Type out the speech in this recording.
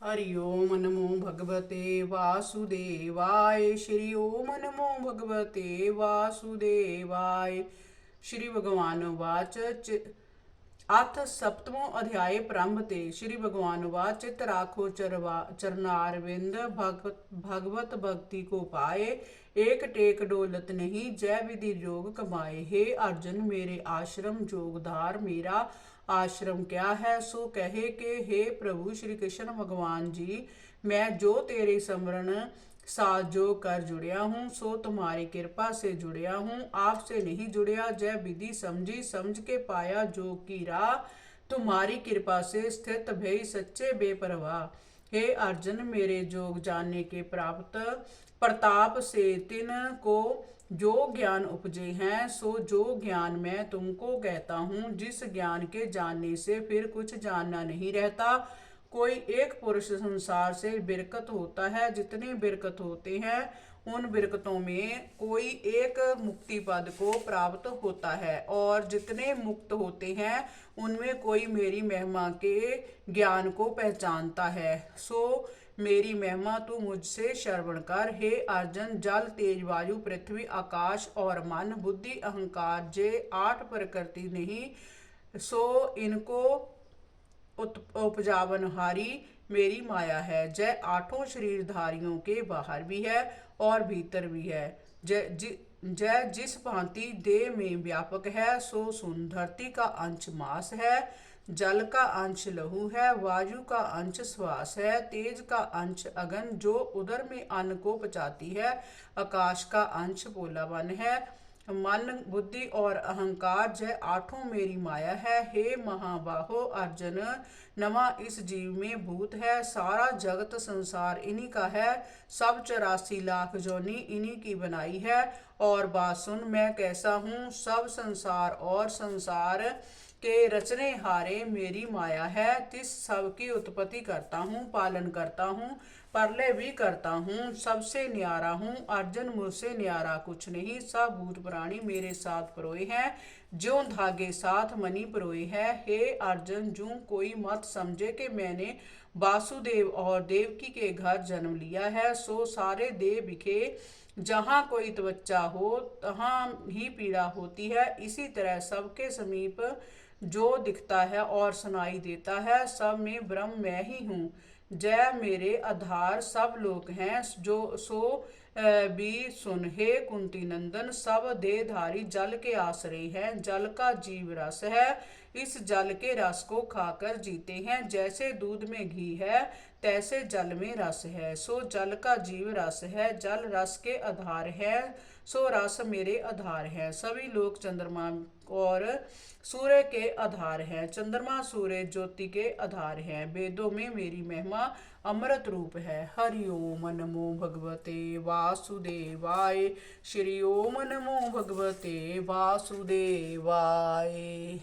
हरि ओम नमो भगवते वासुदेवाय। श्री ओम नमो भगवते वासुदेवाय। श्री भगवान वाच अथ सप्तमो अध्याय प्रारंभते। श्री भगवान वाच चित्त राखो चरणारविंद भगवत भक्ति को पाए। एक टेक डोलत नहीं जय विधि जोग कमाए। हे अर्जुन मेरे आश्रम जोगधार मेरा आश्रम क्या है सो कहे के हे प्रभु श्री कृष्ण भगवान जी, मैं जो तेरे समरण साथ जो कर जुड़िया हूँ सो तुम्हारी कृपा से जुड़िया हूँ, आपसे नहीं जुड़िया। जय विधि समझी समझ के पाया जो की राह, तुम्हारी कृपा से स्थित भई सच्चे बेपरवाह। हे अर्जुन मेरे जोग जानने के प्राप्त प्रताप से तिन को जो ज्ञान उपजे हैं सो जो ज्ञान मैं तुमको कहता हूँ, जिस ज्ञान के जानने से फिर कुछ जानना नहीं रहता। कोई एक पुरुष संसार से बिरकत होता है, जितने बिरकत होते हैं उन बिरकतों में कोई एक मुक्ति पद को प्राप्त होता है, और जितने मुक्त होते हैं उनमें कोई मेरी महिमा के ज्ञान को पहचानता है। सो मेरी महिमा तू मुझसे श्रवण कर। हे अर्जुन जल तेज वायु पृथ्वी आकाश और मन बुद्धि अहंकार जे 8 प्रकृति नहीं सो इनको उपजावनहारी मेरी माया है। जय आठों शरीरधारियों के बाहर भी है और भीतर भी है। जय जिस भांति देह में व्यापक है सो सुन। धरती का अंश मास है, जल का अंश लहू है, वायु का अंश श्वास है, तेज का अंश अगन जो उदर में अन्न को पचाती है, आकाश का अंश पोलावन है, मन बुद्धि और अहंकार जय आठों मेरी माया है। हे महाबाहो अर्जुन नमा इस जीव में भूत है, सारा जगत संसार इन्हीं का है, सब 84 लाख जोनी इन्हीं की बनाई है। और बात सुन मैं कैसा हूँ, सब संसार और संसार के रचने हारे मेरी माया है। तिस सब की उत्पत्ति करता हूँ, पालन करता हूँ, प्रलय भी करता हूँ, सबसे न्यारा हूँ। अर्जुन मुझसे न्यारा कुछ नहीं, सब भूत प्राणी मेरे साथ परोए हैं, ज्यों धागे साथ मणि परोए है। हे अर्जुन जूं कोई मत समझे कि मैंने वासुदेव और देवकी के घर जन्म लिया है, सो सारे देव बिखे जहाँ कोई त्वचा हो तहाँ ही पीड़ा होती है। इसी तरह सबके समीप जो दिखता है और सुनाई देता है सब में ब्रह्म मैं ही हूँ। जय मेरे आधार सब लोग हैं जो सो भी सुन। हे कुंती नंदन सब देहधारी जल के आश्रय हैं, जल का जीव रस है, इस जल के रस को खाकर जीते हैं। जैसे दूध में घी है तैसे जल में रस है, सो जल का जीव रस है, जल रस के आधार है, सो रस मेरे आधार है। सभी लोग चंद्रमा और सूर्य के आधार हैं, चंद्रमा सूर्य ज्योति के आधार हैं। वेदों में मेरी महिमा अमृत रूप है। हरि ओम नमो भगवते वासुदेवाय। श्री ओम नमो भगवते वासुदेवाय।